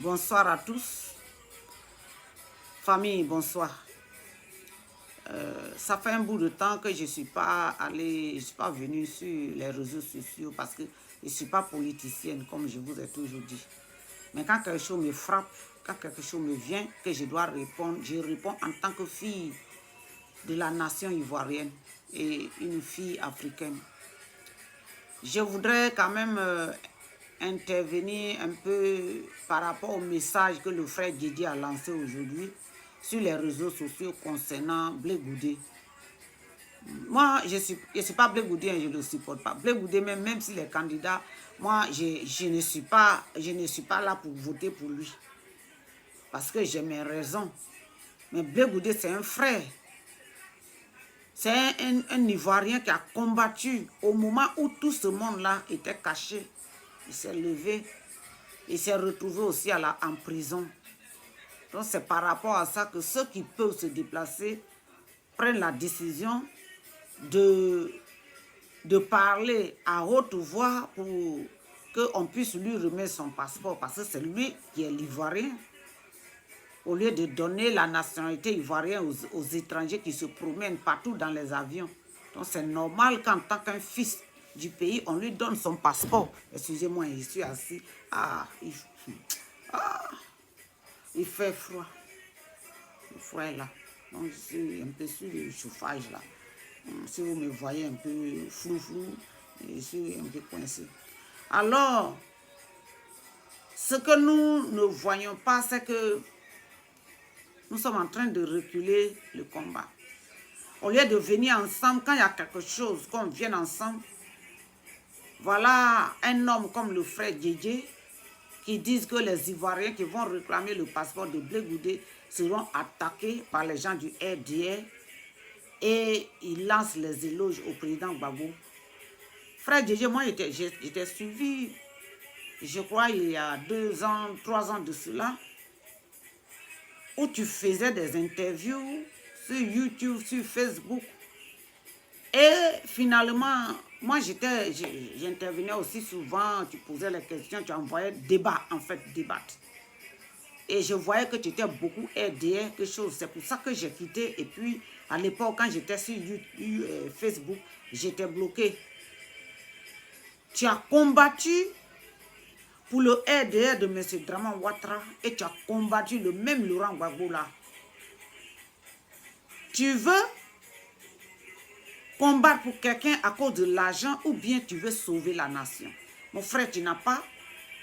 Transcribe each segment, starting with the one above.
Bonsoir à tous. Famille, bonsoir. Ça fait un bout de temps que je ne suis pas venue sur les réseaux sociaux parce que je ne suis pas politicienne, comme je vous ai toujours dit. Mais quand quelque chose me frappe, quand quelque chose me vient, que je dois répondre, je réponds en tant que fille de la nation ivoirienne et une fille africaine. Je voudrais quand même intervenir un peu par rapport au message que le frère Didier a lancé aujourd'hui sur les réseaux sociaux concernant Blé Goudé. Moi, je suis pas Blé Goudé, je ne le supporte pas. Blé Goudé, même s'il est candidat, moi, je ne suis pas là pour voter pour lui. Parce que j'ai mes raisons. Mais Blé Goudé, c'est un frère. C'est un Ivoirien qui a combattu au moment où tout ce monde-là était caché. Il s'est levé. Il s'est retrouvé aussi en prison. Donc c'est par rapport à ça que ceux qui peuvent se déplacer prennent la décision de parler à haute voix pour qu'on puisse lui remettre son passeport. Parce que c'est lui qui est l'Ivoirien. Au lieu de donner la nationalité ivoirienne aux étrangers qui se promènent partout dans les avions. Donc c'est normal qu'en tant qu'un fils du pays, on lui donne son passeport. Excusez-moi, je suis assis. Il fait froid. Le froid est là. Donc je suis un peu sur le chauffage là. Si vous me voyez un peu flou, je suis un peu coincé. Alors, ce que nous ne voyons pas, c'est que nous sommes en train de reculer le combat. Au lieu de venir ensemble, quand il y a quelque chose, qu'on vienne ensemble, voilà un homme comme le frère Didier qui disent que les Ivoiriens qui vont réclamer le passeport de Blé Goudé seront attaqués par les gens du RDR et il lance les éloges au président Gbagbo. Frère Didier, moi j'étais suivi, je crois il y a 2 ans, 3 ans de cela, où tu faisais des interviews sur YouTube, sur Facebook. Et finalement, moi j'intervenais aussi souvent, tu posais les questions, tu envoyais débattre. Et je voyais que tu étais beaucoup aidé, quelque chose. C'est pour ça que j'ai quitté. Et puis, à l'époque, quand j'étais sur YouTube, Facebook, j'étais bloqué. Tu as combattu pour le RDR de M. Draman Ouattara et tu as combattu le même Laurent Gbagbo là. Tu veux combattre pour quelqu'un à cause de l'argent ou bien tu veux sauver la nation. Mon frère, tu n'as pas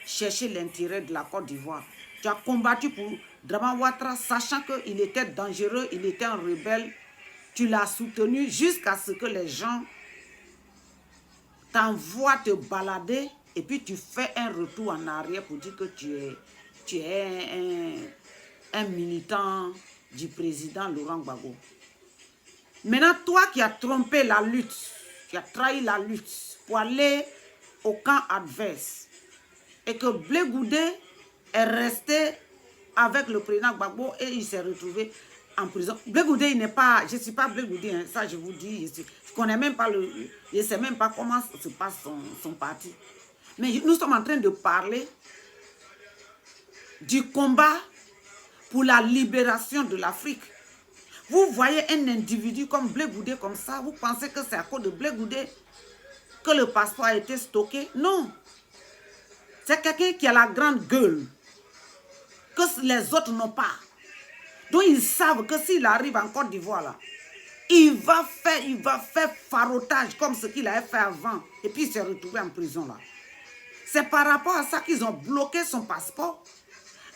cherché l'intérêt de la Côte d'Ivoire. Tu as combattu pour Draman Ouattara, sachant qu'il était dangereux, il était un rebelle. Tu l'as soutenu jusqu'à ce que les gens t'envoient te balader et puis tu fais un retour en arrière pour dire que tu es un militant du président Laurent Gbagbo. Maintenant, toi qui as trompé la lutte, qui as trahi la lutte pour aller au camp adverse et que Blé Goudé est resté avec le président Gbagbo et il s'est retrouvé en prison. Blé Goudé, il n'est pas, je ne suis pas Blé Goudé, hein, ça je vous dis, je connais même pas je ne sais même pas comment se passe son parti. Mais nous sommes en train de parler du combat pour la libération de l'Afrique. Vous voyez un individu comme Blé Goudé comme ça, vous pensez que c'est à cause de Blé Goudé que le passeport a été stocké? Non. C'est quelqu'un qui a la grande gueule que les autres n'ont pas. Donc ils savent que s'il arrive en Côte d'Ivoire là, il va faire farotage comme ce qu'il avait fait avant. Et puis il s'est retrouvé en prison là. C'est par rapport à ça qu'ils ont bloqué son passeport.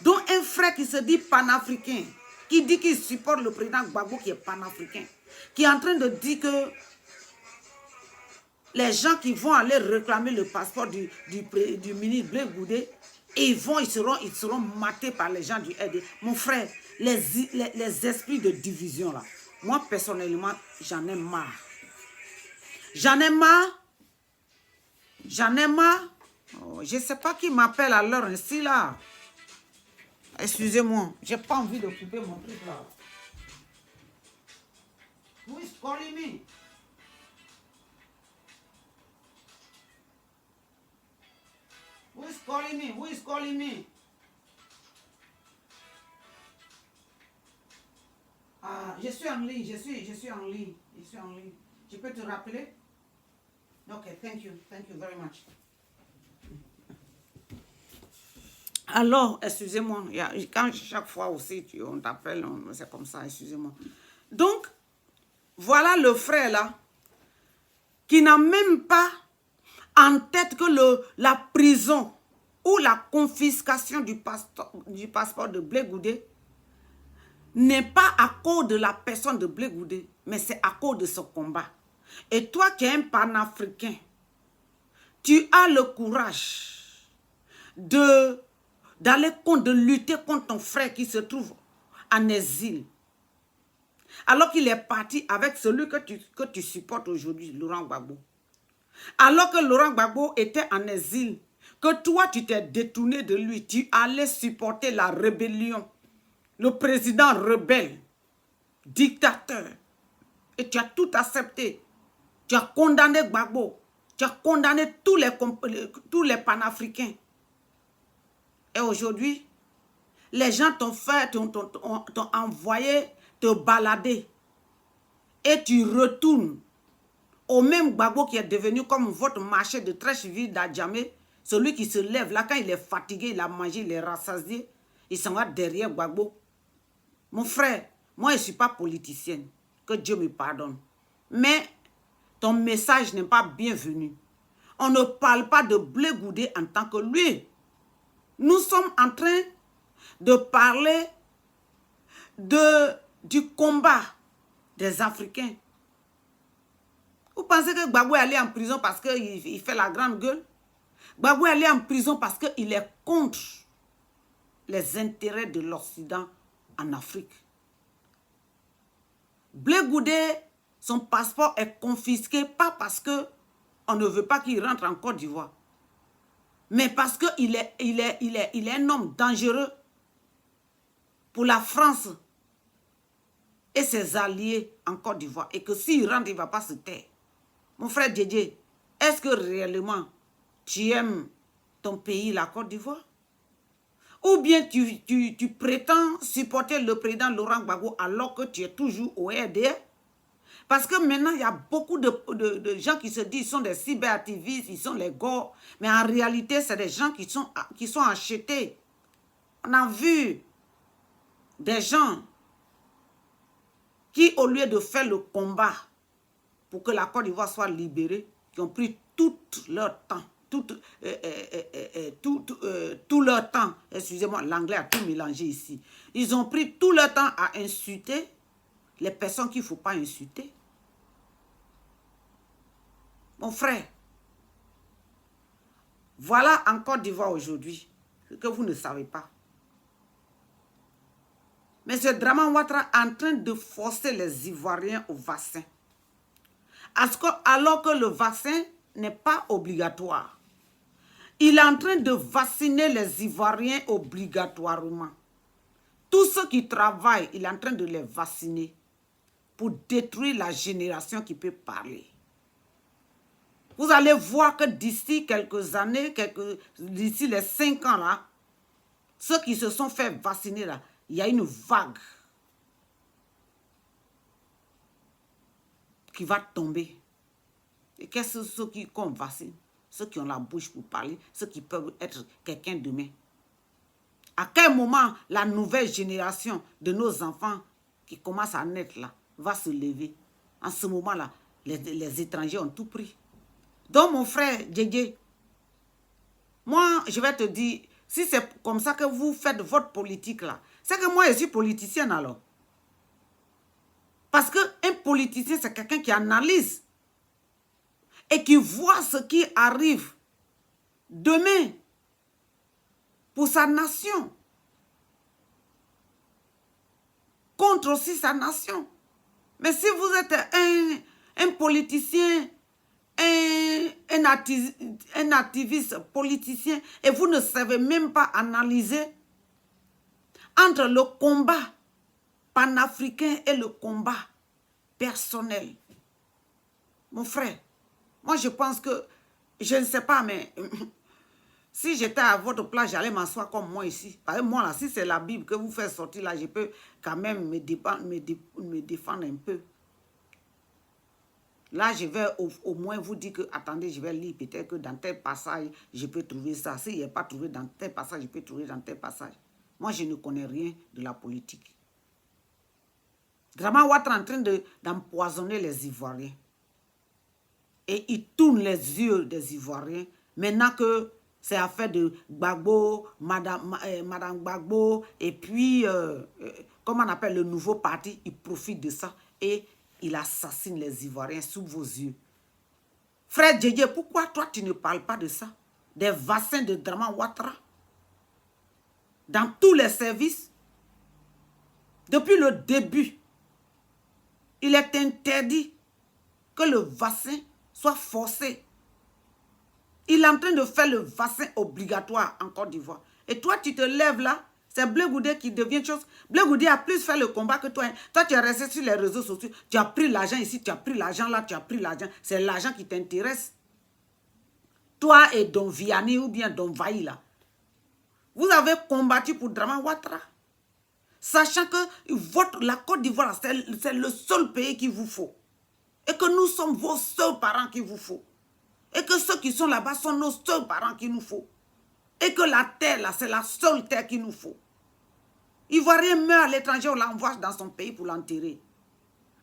Donc un frère qui se dit panafricain, qui dit qu'il supporte le président Gbagbo qui est panafricain, qui est en train de dire que les gens qui vont aller réclamer le passeport du ministre Blé Goudé, ils seront matés par les gens du RD. Mon frère, les esprits de division là, moi personnellement, j'en ai marre. J'en ai marre. Oh, je ne sais pas qui m'appelle à l'heure ainsi là. Excusez-moi, j'ai pas envie de couper mon truc là. Who is calling me? Who is calling me? Who is calling me? Ah, je suis en ligne, je suis en ligne. Je suis en ligne. Je peux te rappeler? Ok, thank you very much. Alors, excusez-moi, quand chaque fois aussi on t'appelle, c'est comme ça, excusez-moi. Donc, voilà le frère là, qui n'a même pas en tête que la prison ou la confiscation du passeport de Blé Goudé n'est pas à cause de la personne de Blé Goudé, mais c'est à cause de ce combat. Et toi qui es un panafricain, tu as le courage de lutter contre ton frère qui se trouve en exil. Alors qu'il est parti avec celui que tu supportes aujourd'hui, Laurent Gbagbo. Alors que Laurent Gbagbo était en exil, que toi tu t'es détourné de lui, tu allais supporter la rébellion, le président rebelle, dictateur, et tu as tout accepté. Tu as condamné Gbagbo, tu as condamné tous les panafricains. Et aujourd'hui, les gens t'ont envoyé te balader. Et tu retournes au même Gbagbo qui est devenu comme votre marché de Treichville d'Adjamé. Celui qui se lève là, quand il est fatigué, il a mangé, il est rassasié. Il s'en va derrière Gbagbo. Mon frère, moi je ne suis pas politicienne. Que Dieu me pardonne. Mais ton message n'est pas bienvenu. On ne parle pas de Blé Goudé en tant que lui. Nous sommes en train de parler du combat des Africains. Vous pensez que Gbagbo est allé en prison parce qu'il fait la grande gueule? Gbagbo est allé en prison parce qu'il est contre les intérêts de l'Occident en Afrique. Blé Goudé, son passeport est confisqué, pas parce qu'on ne veut pas qu'il rentre en Côte d'Ivoire, mais parce qu'il est un homme dangereux pour la France et ses alliés en Côte d'Ivoire. Et que s'il rentre, il ne va pas se taire. Mon frère Djedje, est-ce que réellement tu aimes ton pays, la Côte d'Ivoire? Ou bien tu prétends supporter le président Laurent Gbagbo alors que tu es toujours au RDR? Parce que maintenant, il y a beaucoup de gens qui se disent qu'ils sont des cyberactivistes, ils sont les gars. Mais en réalité, c'est des gens qui sont achetés. On a vu des gens qui, au lieu de faire le combat pour que la Côte d'Ivoire soit libérée, qui ont pris tout leur temps, tout leur temps, excusez-moi, l'anglais a tout mélangé ici. Ils ont pris tout leur temps à insulter les personnes qu'il ne faut pas insulter. Mon frère, voilà en Côte d'Ivoire aujourd'hui ce que vous ne savez pas. M. Draman Ouattara est en train de forcer les Ivoiriens au vaccin. Alors que le vaccin n'est pas obligatoire. Il est en train de vacciner les Ivoiriens obligatoirement. Tous ceux qui travaillent, il est en train de les vacciner pour détruire la génération qui peut parler. Vous allez voir que d'ici quelques années, d'ici les 5 ans là, ceux qui se sont fait vacciner là, il y a une vague qui va tomber. Et qu'est-ce que ceux qui vaccine? Ceux qui ont la bouche pour parler, ceux qui peuvent être quelqu'un demain. À quel moment la nouvelle génération de nos enfants qui commencent à naître là va se lever? En ce moment-là, les étrangers ont tout pris. Donc mon frère Djedje, moi je vais te dire, si c'est comme ça que vous faites votre politique là, c'est que moi je suis politicienne alors. Parce qu'un politicien c'est quelqu'un qui analyse et qui voit ce qui arrive demain pour sa nation, contre aussi sa nation. Mais si vous êtes un politicien, un activiste politicien, et vous ne savez même pas analyser entre le combat panafricain et le combat personnel. Mon frère, moi je pense que, je ne sais pas, mais Si j'étais à votre place, j'allais m'asseoir comme moi ici. Parce que moi, là, si c'est la Bible que vous faites sortir, là, je peux quand même me défendre un peu. Là, je vais au moins vous dire que, attendez, je vais lire peut-être que dans tel passage, je peux trouver ça. Si je n'ai pas trouvé dans tel passage, je peux trouver dans tel passage. Moi, je ne connais rien de la politique. Draman Ouattara est en train d'empoisonner les Ivoiriens. Et il tourne les yeux des Ivoiriens. Maintenant que c'est affaire de Gbagbo, Madame Gbagbo, et puis, comment on appelle le nouveau parti, il profite de ça et il assassine les Ivoiriens sous vos yeux. Frère Djedje, pourquoi toi tu ne parles pas de ça? Des vaccins de Draman Ouattara. Dans tous les services, depuis le début, il est interdit que le vaccin soit forcé. Il est en train de faire le vaccin obligatoire en Côte d'Ivoire. Et toi, tu te lèves là, c'est Blé Goudé qui devient chose. Blé Goudé a plus fait le combat que toi. Toi, tu es resté sur les réseaux sociaux. Tu as pris l'argent ici, tu as pris l'argent là, tu as pris l'argent. C'est l'argent qui t'intéresse. Toi et Don Vianney ou bien Don Vaï là. Vous avez combattu pour Draman Ouattara. Sachant que la Côte d'Ivoire, c'est le seul pays qu'il vous faut. Et que nous sommes vos seuls parents qu'il vous faut. Et que ceux qui sont là-bas sont nos seuls parents qu'il nous faut. Et que la terre, là, c'est la seule terre qu'il nous faut. Ivoirien meurt à l'étranger, on l'envoie dans son pays pour l'enterrer.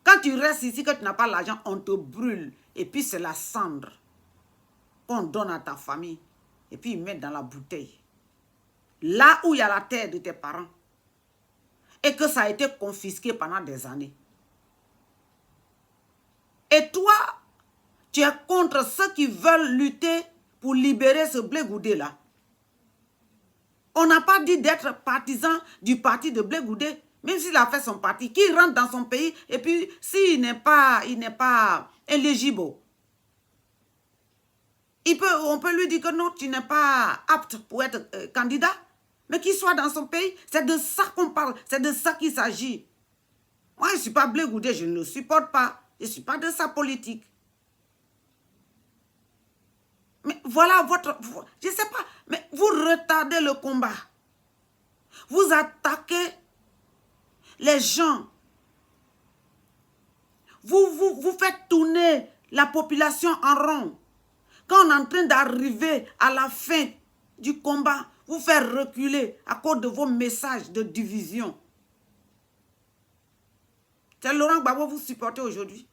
Quand tu restes ici, que tu n'as pas l'argent, on te brûle. Et puis c'est la cendre qu'on donne à ta famille. Et puis ils mettent dans la bouteille. Là où il y a la terre de tes parents. Et que ça a été confisqué pendant des années. Et toi, tu es contre ceux qui veulent lutter pour libérer ce Blé Goudé là. On n'a pas dit d'être partisan du parti de Blé Goudé, même s'il a fait son parti, qu'il rentre dans son pays et puis s'il n'est pas éligible, on peut lui dire que non, tu n'es pas apte pour être candidat, mais qu'il soit dans son pays. C'est de ça qu'on parle, c'est de ça qu'il s'agit. Moi, je ne suis pas Blé Goudé, je ne le supporte pas. Je ne suis pas de sa politique. Mais voilà je ne sais pas, mais vous retardez le combat. Vous attaquez les gens. Vous faites tourner la population en rond. Quand on est en train d'arriver à la fin du combat, vous faites reculer à cause de vos messages de division. C'est Laurent Gbagbo que vous supportez aujourd'hui.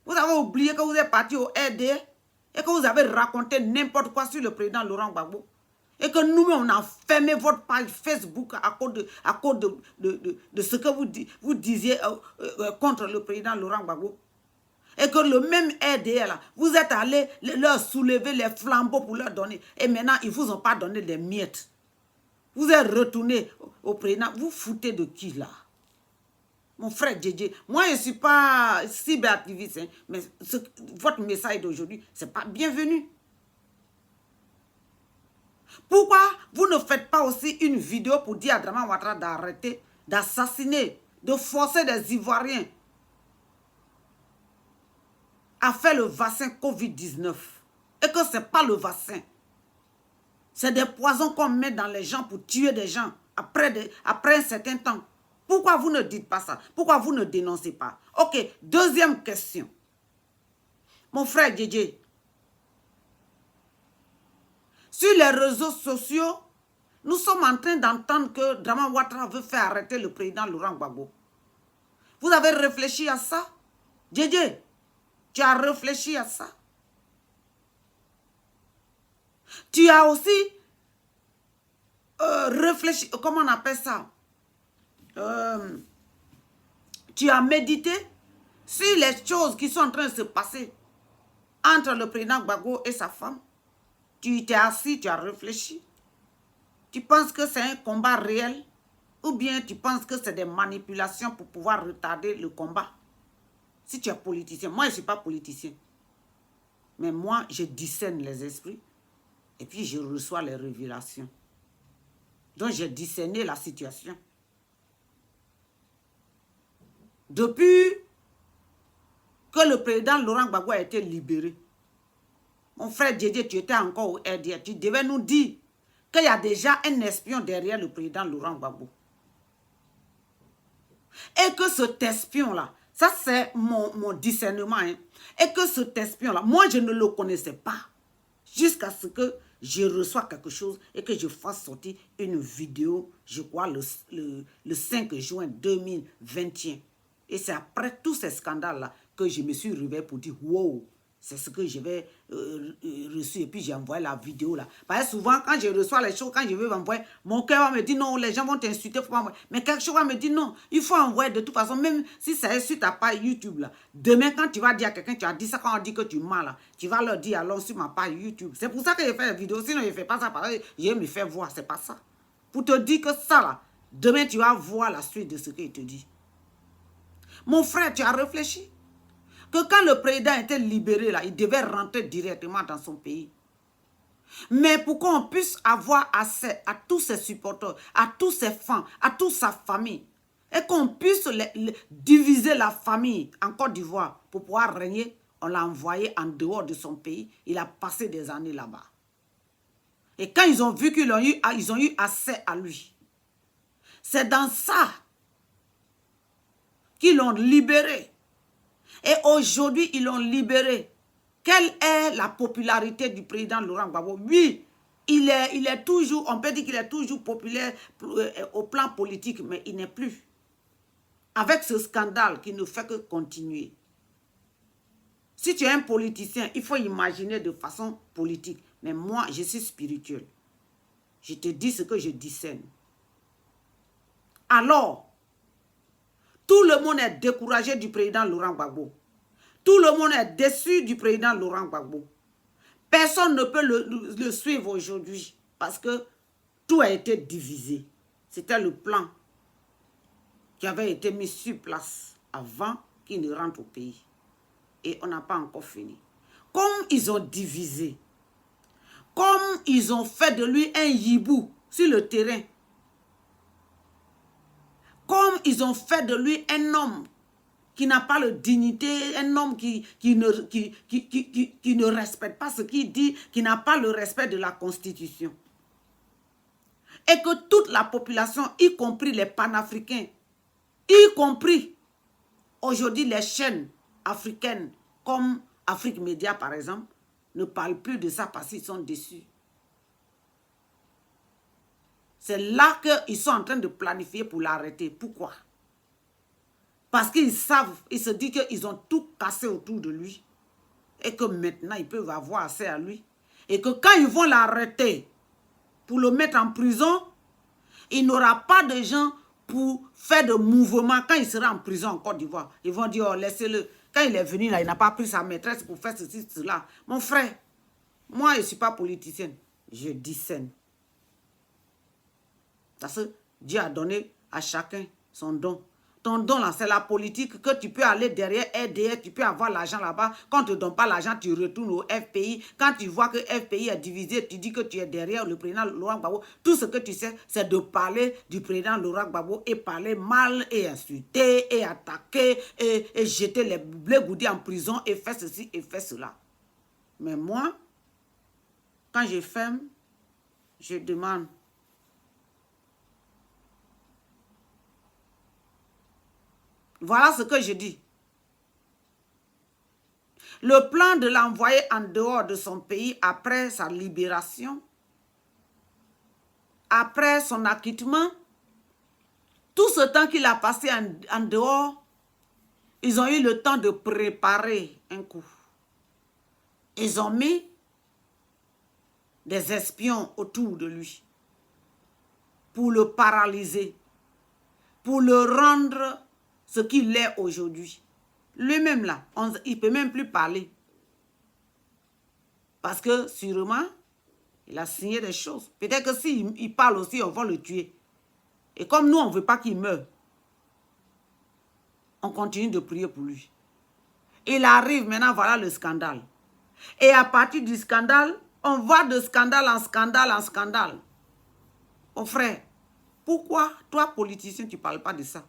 Vous avez oublié que vous êtes parti au RDA et que vous avez raconté n'importe quoi sur le président Laurent Gbagbo. Et que nous-mêmes, on a fermé votre page Facebook à cause de ce que vous disiez contre le président Laurent Gbagbo. Et que le même RDA, là, vous êtes allé leur soulever les flambeaux pour leur donner. Et maintenant, ils ne vous ont pas donné des miettes. Vous êtes retourné au président. Vous foutez de qui, là? Mon frère Djedje, moi je ne suis pas cyberactiviste, hein, mais votre message d'aujourd'hui, ce n'est pas bienvenu. Pourquoi vous ne faites pas aussi une vidéo pour dire à Draman Ouattara d'arrêter, d'assassiner, de forcer des Ivoiriens à faire le vaccin Covid-19 et que ce n'est pas le vaccin. C'est des poisons qu'on met dans les gens pour tuer des gens après un certain temps. Pourquoi vous ne dites pas ça? Pourquoi vous ne dénoncez pas? Ok, deuxième question. Mon frère Djedje, sur les réseaux sociaux, nous sommes en train d'entendre que Draman Ouattara veut faire arrêter le président Laurent Gbagbo. Vous avez réfléchi à ça? Djedje, tu as réfléchi à ça? Tu as aussi réfléchi, comment on appelle ça? Tu as médité sur les choses qui sont en train de se passer entre le président Gbagbo et sa femme. Tu t'es assis, tu as réfléchi. Tu penses que c'est un combat réel ou bien tu penses que c'est des manipulations pour pouvoir retarder le combat? Si tu es politicien, moi je ne suis pas politicien. Mais moi je discerne les esprits et puis je reçois les révélations. Donc j'ai discerné la situation. Depuis que le président Laurent Gbagbo a été libéré, mon frère Djedje, tu étais encore au RDA, tu devais nous dire qu'il y a déjà un espion derrière le président Laurent Gbagbo. Et que cet espion-là, ça c'est mon discernement, hein, et que cet espion-là, moi je ne le connaissais pas, jusqu'à ce que je reçois quelque chose et que je fasse sortir une vidéo, je crois, le 5 juin 2021. Et c'est après tous ces scandales-là que je me suis réveillée pour dire, wow, c'est ce que j'avais reçu. Et puis j'ai envoyé la vidéo là. Parce que souvent, quand je reçois les choses, quand je veux envoyer, mon cœur va me dire non, les gens vont t'insulter, faut pas envoyer. Mais quelque chose va me dire non, il faut envoyer de toute façon, même si c'est sur ta page YouTube là. Demain, quand tu vas dire à quelqu'un, tu as dit ça, quand on dit que tu mens là, tu vas leur dire alors sur ma page YouTube. C'est pour ça que je fais les vidéos, sinon je ne fais pas ça parce que je me fais voir, c'est pas ça. Pour te dire que ça là, demain tu vas voir la suite de ce qu'il te dit. Mon frère, tu as réfléchi? Que quand le président était libéré, là, il devait rentrer directement dans son pays. Mais pour qu'on puisse avoir accès à tous ses supporters, à tous ses fans, à toute sa famille, et qu'on puisse diviser la famille en Côte d'Ivoire pour pouvoir régner, on l'a envoyé en dehors de son pays. Il a passé des années là-bas. Et quand ils ont vu qu'ils ont eu accès à lui, c'est dans ça qu'ils l'ont libéré. Et aujourd'hui, ils l'ont libéré. Quelle est la popularité du président Laurent Gbagbo? Oui, il est toujours, on peut dire qu'il est toujours populaire au plan politique, mais il n'est plus. Avec ce scandale qui ne fait que continuer. Si tu es un politicien, il faut imaginer de façon politique. Mais moi, je suis spirituel. Je te dis ce que je discerne. Alors, tout le monde est découragé du président Laurent Gbagbo. Tout le monde est déçu du président Laurent Gbagbo. Personne ne peut le suivre aujourd'hui parce que tout a été divisé. C'était le plan qui avait été mis sur place avant qu'il ne rentre au pays. Et on n'a pas encore fini. Comme ils ont divisé, comme ils ont fait de lui un hibou sur le terrain, comme ils ont fait de lui un homme qui n'a pas de dignité, un homme qui ne respecte pas ce qu'il dit, qui n'a pas le respect de la Constitution. Et que toute la population, y compris les panafricains, y compris aujourd'hui les chaînes africaines, comme Afrique Média par exemple, ne parlent plus de ça parce qu'ils sont déçus. C'est là qu'ils sont en train de planifier pour l'arrêter. Pourquoi? Parce qu'ils savent, ils se disent qu'ils ont tout cassé autour de lui. Et que maintenant, ils peuvent avoir accès à lui. Et que quand ils vont l'arrêter pour le mettre en prison, il n'aura pas de gens pour faire de mouvements quand il sera en prison en Côte d'Ivoire. Ils vont dire, oh, laissez-le. Quand il est venu là, il n'a pas pris sa maîtresse pour faire ceci, cela. Mon frère, moi, je ne suis pas politicienne. Je discerne. Parce que Dieu a donné à chacun son don. Ton don là, c'est la politique que tu peux aller derrière RDR, tu peux avoir l'argent là-bas. Quand on ne te donne pas l'argent, tu retournes au FPI. Quand tu vois que FPI est divisé, tu dis que tu es derrière le président Laurent Gbagbo. Tout ce que tu sais, c'est de parler du président Laurent Gbagbo et parler mal et insulter et attaquer et jeter les blé-goudis en prison et faire ceci et faire cela. Mais moi, quand je ferme, je demande. Voilà ce que je dis. Le plan de l'envoyer en dehors de son pays après sa libération, après son acquittement, tout ce temps qu'il a passé en dehors, ils ont eu le temps de préparer un coup. Ils ont mis des espions autour de lui pour le paralyser, pour le rendre ce qu'il est aujourd'hui. Lui-même là, il ne peut même plus parler. Parce que sûrement, il a signé des choses. Peut-être que s'il parle aussi, on va le tuer. Et comme nous, on ne veut pas qu'il meure, on continue de prier pour lui. Il arrive maintenant, voilà le scandale. Et à partir du scandale, on va de scandale en scandale en scandale. Mon frère, pourquoi toi, politicien, tu ne parles pas de ça?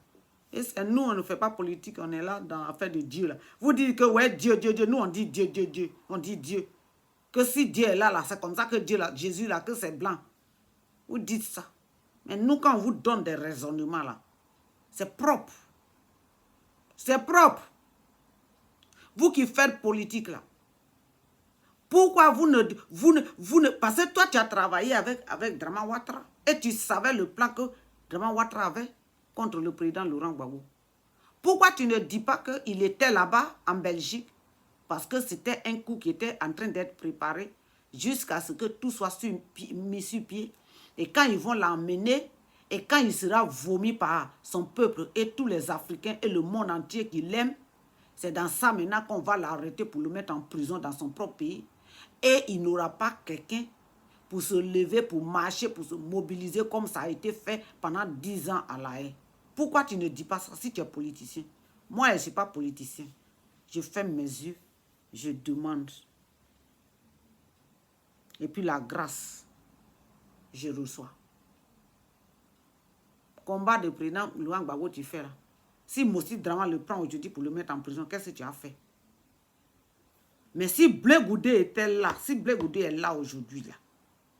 Et nous, on ne fait pas politique, on est là dans l'affaire de Dieu. Là. Vous dites que, ouais, Dieu, Dieu, Dieu. Nous, on dit Dieu, Dieu, Dieu. On dit Dieu. Que si Dieu est là, c'est comme ça que Dieu, là, Jésus, là, que c'est blanc. Vous dites ça. Mais nous, quand on vous donne des raisonnements là, c'est propre. C'est propre. Vous qui faites politique là, pourquoi vous ne... Parce que toi, tu as travaillé avec Draman Ouattara et tu savais le plan que Draman Ouattara avait contre le président Laurent Gbagbo. Pourquoi tu ne dis pas qu'il était là-bas en Belgique? Parce que c'était un coup qui était en train d'être préparé jusqu'à ce que tout soit mis sur pied. Et quand ils vont l'emmener, et quand il sera vomi par son peuple et tous les Africains et le monde entier qui l'aiment, c'est dans ça maintenant qu'on va l'arrêter pour le mettre en prison dans son propre pays. Et il n'aura pas quelqu'un pour se lever, pour marcher, pour se mobiliser comme ça a été fait pendant 10 ans à La Haye. Pourquoi tu ne dis pas ça si tu es politicien? Moi, je ne suis pas politicien. Je ferme mes yeux, je demande. Et puis la grâce, je reçois. Combat de président Laurent Gbagbo, tu fais là. Si Mossi Draman le prend aujourd'hui pour le mettre en prison, qu'est-ce que tu as fait? Mais si Blé Goudé était là, si Blé Goudé est là aujourd'hui, là,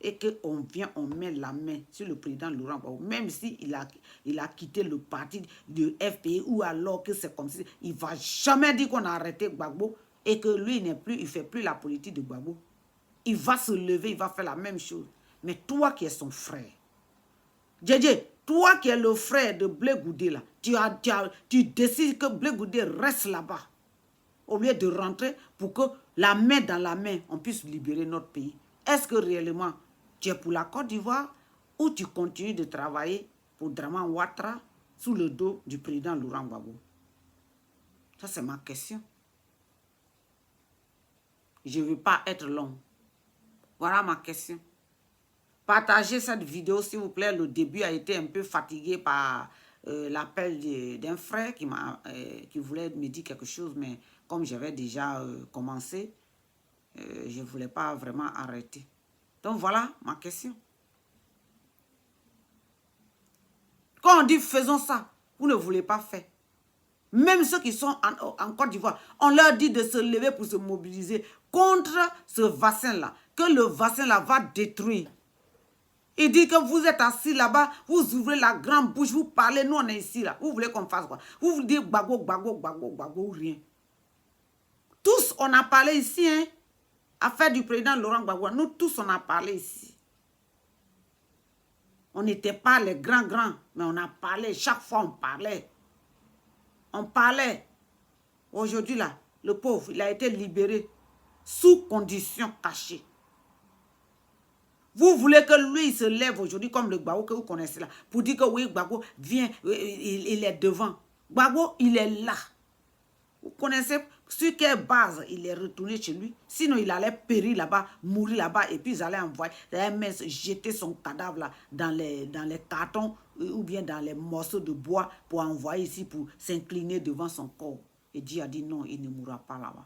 et qu'on vient, on met la main sur le président Laurent Gbagbo, même s'il a quitté le parti de FPI, ou alors que c'est comme si, il ne va jamais dire qu'on a arrêté Gbagbo, et que lui, il ne fait plus la politique de Gbagbo. Il va se lever, il va faire la même chose. Mais toi qui es son frère, Djedje, toi qui es le frère de Blé Goudé, là, tu décides que Blé Goudé reste là-bas, au lieu de rentrer pour que la main dans la main, on puisse libérer notre pays. Est-ce que réellement, tu es pour la Côte d'Ivoire ou tu continues de travailler pour Draman Ouattara sous le dos du président Laurent Gbagbo? Ça, c'est ma question. Je ne veux pas être long. Voilà ma question. Partagez cette vidéo, s'il vous plaît. Le début a été un peu fatigué par l'appel d'un frère qui voulait me dire quelque chose, mais comme j'avais déjà commencé, je ne voulais pas vraiment arrêter. Donc voilà ma question. Quand on dit faisons ça, vous ne voulez pas faire. Même ceux qui sont en Côte d'Ivoire, on leur dit de se lever pour se mobiliser contre ce vaccin-là, que le vaccin-là va détruire. Il dit que vous êtes assis là-bas, vous ouvrez la grande bouche, vous parlez, nous on est ici là. Vous voulez qu'on fasse quoi? Vous vous dites Gbagbo, Gbagbo, Gbagbo, Gbagbo, rien. Tous on a parlé ici, hein, affaire du président Laurent Gbagbo. Nous tous on a parlé ici. On n'était pas les grands, mais on a parlé. Chaque fois on parlait. On parlait. Aujourd'hui là, le pauvre, il a été libéré sous conditions cachées. Vous voulez que lui, il se lève aujourd'hui comme le Gbagbo que vous connaissez là, pour dire que oui, Gbagbo vient, il est devant. Gbagbo, il est là. Vous connaissez sur quelle base il est retourné chez lui? Sinon, il allait périr là-bas, mourir là-bas, et puis ils allaient envoyer, jeter son cadavre là dans les cartons ou bien dans les morceaux de bois pour envoyer ici, pour s'incliner devant son corps. Et Dieu a dit non, il ne mourra pas là-bas.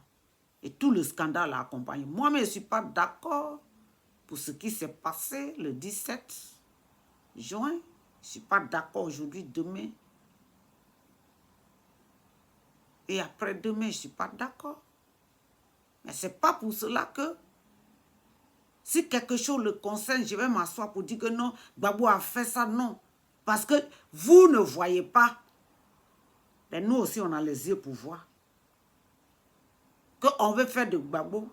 Et tout le scandale l'a accompagné. Moi, mais je ne suis pas d'accord pour ce qui s'est passé le 17 juin. Je ne suis pas d'accord aujourd'hui, demain. Et après-demain, je ne suis pas d'accord. Mais ce n'est pas pour cela que si quelque chose le concerne, je vais m'asseoir pour dire que non, Gbagbo a fait ça, non. Parce que vous ne voyez pas. Mais nous aussi, on a les yeux pour voir. Qu'on veut faire de Gbagbo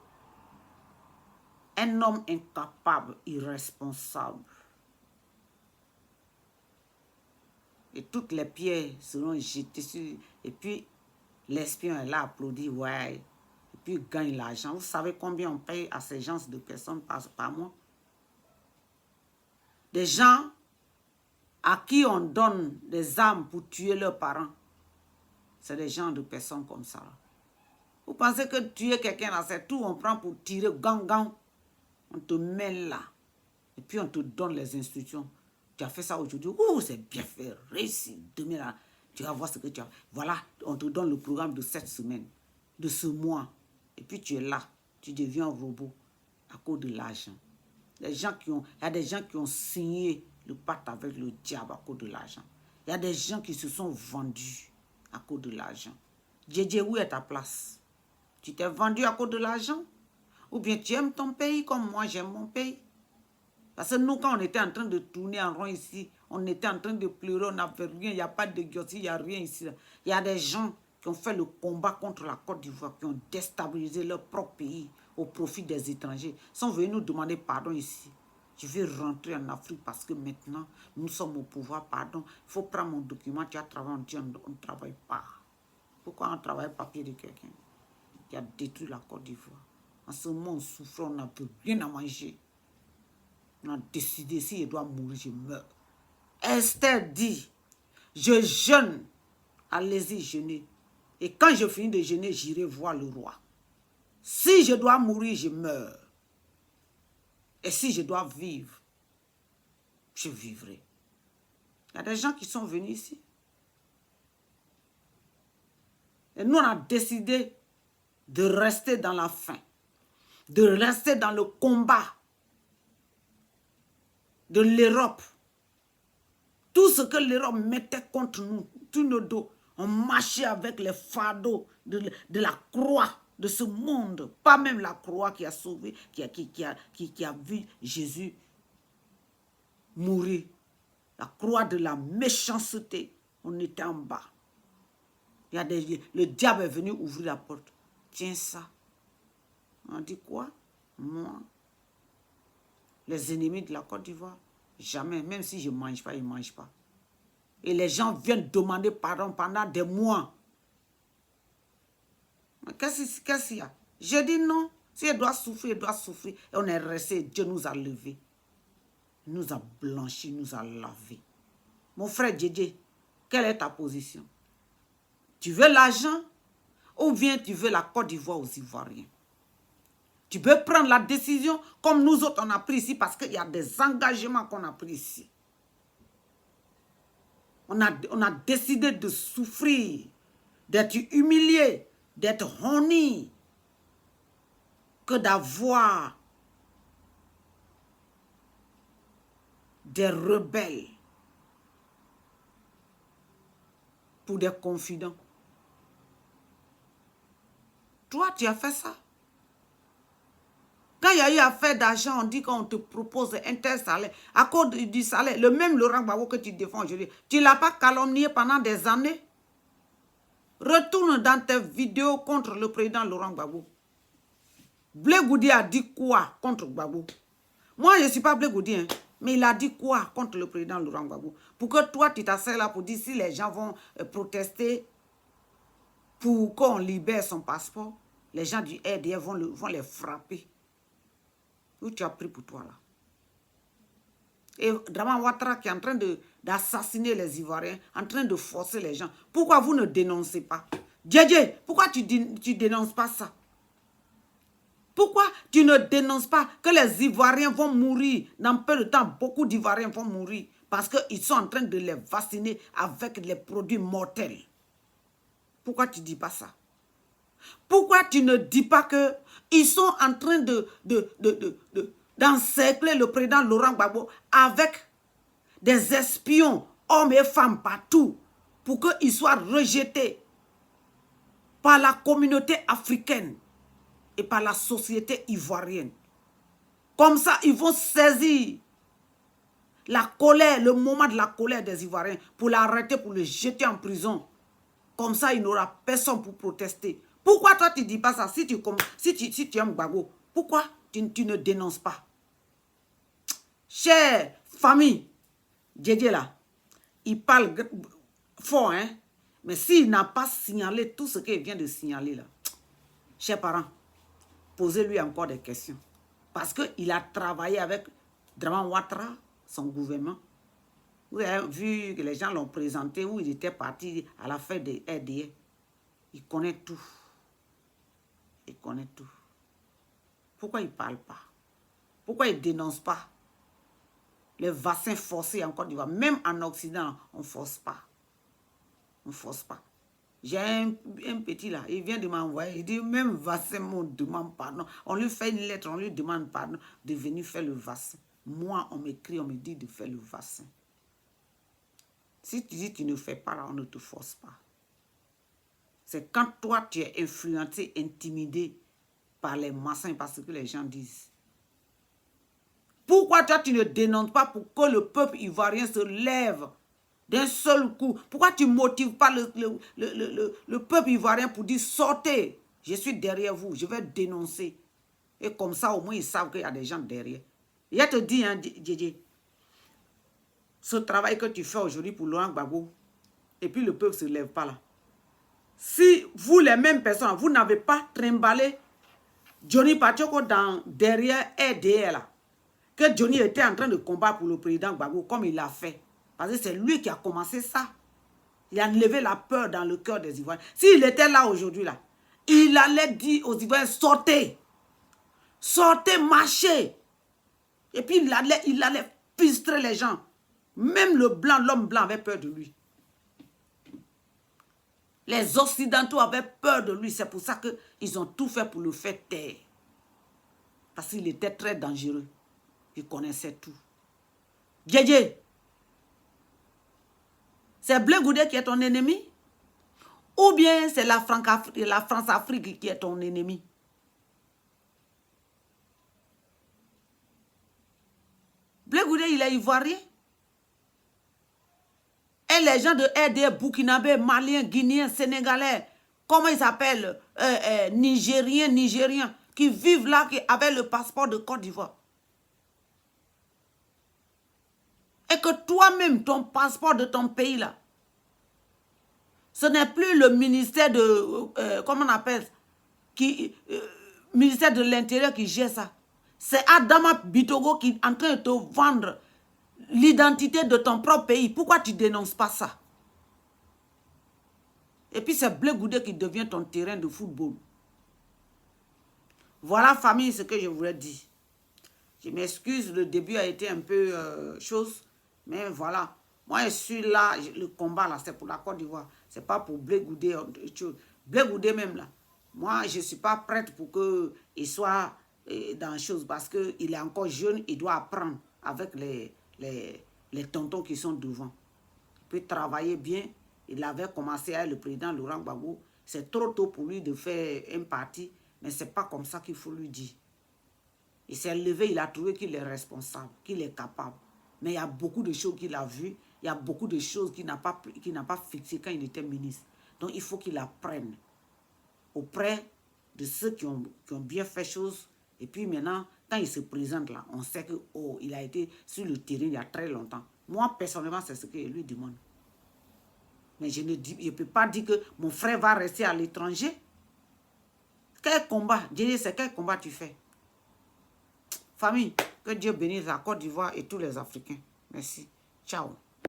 un homme incapable, irresponsable. Et toutes les pierres seront jetées sur... Et puis, l'espion est là, applaudit, ouais. Et puis, il gagne l'argent. Vous savez combien on paye à ces gens de personnes par mois? Des gens à qui on donne des armes pour tuer leurs parents. C'est des gens de personnes comme ça. Vous pensez que tuer quelqu'un là, c'est tout, on prend pour tirer, gang. On te met là. Et puis on te donne les instructions. Tu as fait ça aujourd'hui. Ouh, c'est bien fait, réussi. Demain là, tu vas voir ce que tu as. Voilà, on te donne le programme de cette semaine, de ce mois. Et puis tu es là. Tu deviens un robot à cause de l'argent. Il y a des gens qui ont signé le pacte avec le diable à cause de l'argent. Il y a des gens qui se sont vendus à cause de l'argent. Djedje, où est ta place? Tu t'es vendu à cause de l'argent? Ou bien tu aimes ton pays comme moi j'aime mon pays? Parce que nous, quand on était en train de tourner en rond ici, on était en train de pleurer, on n'avait rien, il n'y a pas de guillotine, il n'y a rien ici. Il y a des gens qui ont fait le combat contre la Côte d'Ivoire, qui ont déstabilisé leur propre pays au profit des étrangers, sont venus nous demander pardon ici. Je vais rentrer en Afrique parce que maintenant, nous sommes au pouvoir, pardon. Il faut prendre mon document, tu as travaillé, on ne travaille pas. Pourquoi on travaille papier de quelqu'un qui a détruit la Côte d'Ivoire? En ce moment, on souffre, on n'a plus rien à manger. On a décidé, si je dois mourir, je meurs. Esther dit, je jeûne, allez-y jeûner. Et quand je finis de jeûner, j'irai voir le roi. Si je dois mourir, je meurs. Et si je dois vivre, je vivrai. Il y a des gens qui sont venus ici. Et nous, on a décidé de rester dans la faim, de rester dans le combat de l'Europe. Tout ce que l'Europe mettait contre nous, tous nos dos, on marchait avec les fardeaux de la croix de ce monde. Pas même la croix qui a sauvé, qui a vu Jésus mourir. La croix de la méchanceté, on était en bas. Le diable est venu ouvrir la porte. Tiens ça. On dit quoi? Moi, les ennemis de la Côte d'Ivoire, jamais. Même si je ne mange pas, ils ne mangent pas. Et les gens viennent demander pardon pendant des mois. Qu'est-ce qu'il y a? Je dis non. Si elle doit souffrir, elle doit souffrir. Et on est resté. Dieu nous a levés. Il nous a blanchis, nous a lavés. Mon frère Djedje, quelle est ta position? Tu veux l'argent ou bien tu veux la Côte d'Ivoire aux Ivoiriens? Tu peux prendre la décision comme nous autres on a pris ici parce qu'il y a des engagements qu'on a pris ici. On a décidé de souffrir, d'être humilié, d'être honni, que d'avoir des rebelles pour des confidents. Toi, tu as fait ça. Quand il y a eu affaire d'argent, on dit qu'on te propose un tel salaire. À cause du salaire, le même Laurent Gbagbo que tu défends aujourd'hui, tu ne l'as pas calomnié pendant des années. Retourne dans tes vidéos contre le président Laurent Gbagbo. Blé Goudi a dit quoi contre Gbagbo? Moi, je ne suis pas Blé Goudi, hein, mais il a dit quoi contre le président Laurent Gbagbo? Pour que toi, tu t'asseyes là pour dire si les gens vont protester pour qu'on libère son passeport, les gens du RDF vont les frapper. Où tu as pris pour toi là? Et Draman Ouattara qui est en train d'assassiner les Ivoiriens, en train de forcer les gens. Pourquoi vous ne dénoncez pas? Djedje, pourquoi tu dénonces pas ça? Pourquoi tu ne dénonces pas que les Ivoiriens vont mourir? Dans peu de temps, beaucoup d'Ivoiriens vont mourir parce qu'ils sont en train de les vacciner avec les produits mortels. Pourquoi tu ne dis pas ça? Pourquoi tu ne dis pas qu'ils sont en train d'encercler le président Laurent Gbagbo avec des espions, hommes et femmes partout, pour qu'ils soient rejetés par la communauté africaine et par la société ivoirienne. Comme ça, ils vont saisir la colère, le moment de la colère des Ivoiriens pour l'arrêter, pour le jeter en prison. Comme ça, il n'aura personne pour protester. Pourquoi toi, tu ne dis pas ça? Si tu aimes Gbagbo, pourquoi tu ne dénonces pas? Chère famille, Djedje là, il parle fort, hein? Mais s'il n'a pas signalé tout ce qu'il vient de signaler là, chers parents, posez-lui encore des questions. Parce qu'il a travaillé avec Draman Ouattara, son gouvernement. Vous avez vu que les gens l'ont présenté où il était parti à la fête des RDA. Il connaît tout. Il connaît tout. Pourquoi il ne parle pas? Pourquoi il ne dénonce pas les vaccins forcés en Côte d'Ivoire? Même en Occident, on ne force pas. On ne force pas. J'ai un petit là, il vient de m'envoyer, il dit même vaccin, on demande pardon. On lui fait une lettre, on lui demande pardon de venir faire le vaccin. Moi, on m'écrit, on me dit de faire le vaccin. Si tu dis que tu ne fais pas là, on ne te force pas. C'est quand toi, tu es influencé, intimidé par les massins, parce que les gens disent. Pourquoi toi, tu ne dénonces pas pour que le peuple ivoirien se lève d'un seul coup? Pourquoi tu ne motives pas le peuple ivoirien pour dire sortez, je suis derrière vous, je vais dénoncer. Et comme ça, au moins, ils savent qu'il y a des gens derrière. Il te dit, hein, Djedje, ce travail que tu fais aujourd'hui pour Laurent Gbagbo, et puis le peuple ne se lève pas là. Si vous, les mêmes personnes, vous n'avez pas trimballé Johnny Pachoko derrière RDR là, que Johnny était en train de combattre pour le président Gbagbo comme il l'a fait. Parce que c'est lui qui a commencé ça. Il a enlevé la peur dans le cœur des Ivoiriens. S'il était là aujourd'hui, là, il allait dire aux Ivoiriens, sortez. Sortez, marchez. Et puis il allait frustrer les gens. Même l'homme blanc avait peur de lui. Les Occidentaux avaient peur de lui. C'est pour ça qu'ils ont tout fait pour le faire taire. Parce qu'il était très dangereux. Il connaissait tout. Djedje, c'est Blé Goudé qui est ton ennemi? Ou bien c'est la France-Afrique qui est ton ennemi? Blé Goudé, il est ivoirien. Et les gens de RD, Burkinabé, Maliens, Guinéens, Sénégalais, comment ils s'appellent, Nigériens, qui vivent là avec le passeport de Côte d'Ivoire. Et que toi-même, ton passeport de ton pays là, ce n'est plus le ministère de, comment on appelle, ministère de l'Intérieur qui gère ça. C'est Adama Bitogo qui est en train de te vendre l'identité de ton propre pays. Pourquoi tu ne dénonces pas ça? Et puis c'est Blé Goudé qui devient ton terrain de football. Voilà, famille, ce que je voulais dire. Je m'excuse, le début a été un peu chose, mais voilà. Moi, je suis là, le combat là, c'est pour la Côte d'Ivoire. Ce n'est pas pour Blé Goudé. Blé Goudé même là. Moi, je ne suis pas prête pour qu'il soit dans la chose parce qu'il est encore jeune, il doit apprendre avec les tontons qui sont devant. Il peut travailler bien. Il avait commencé avec le président Laurent Gbagbo. C'est trop tôt pour lui de faire un parti, mais ce n'est pas comme ça qu'il faut lui dire. Il s'est levé, il a trouvé qu'il est responsable, qu'il est capable. Mais il y a beaucoup de choses qu'il a vues, il y a beaucoup de choses qu'il n'a pas fixées quand il était ministre. Donc il faut qu'il apprenne auprès de ceux qui ont bien fait choses. Et puis maintenant, quand il se présente là, on sait que oh, il a été sur le terrain il y a très longtemps. Moi, personnellement, c'est ce que je lui demande. Mais je ne peux pas dire que mon frère va rester à l'étranger. Quel combat? Dieu sait quel combat tu fais. Famille, que Dieu bénisse la Côte d'Ivoire et tous les Africains. Merci. Ciao.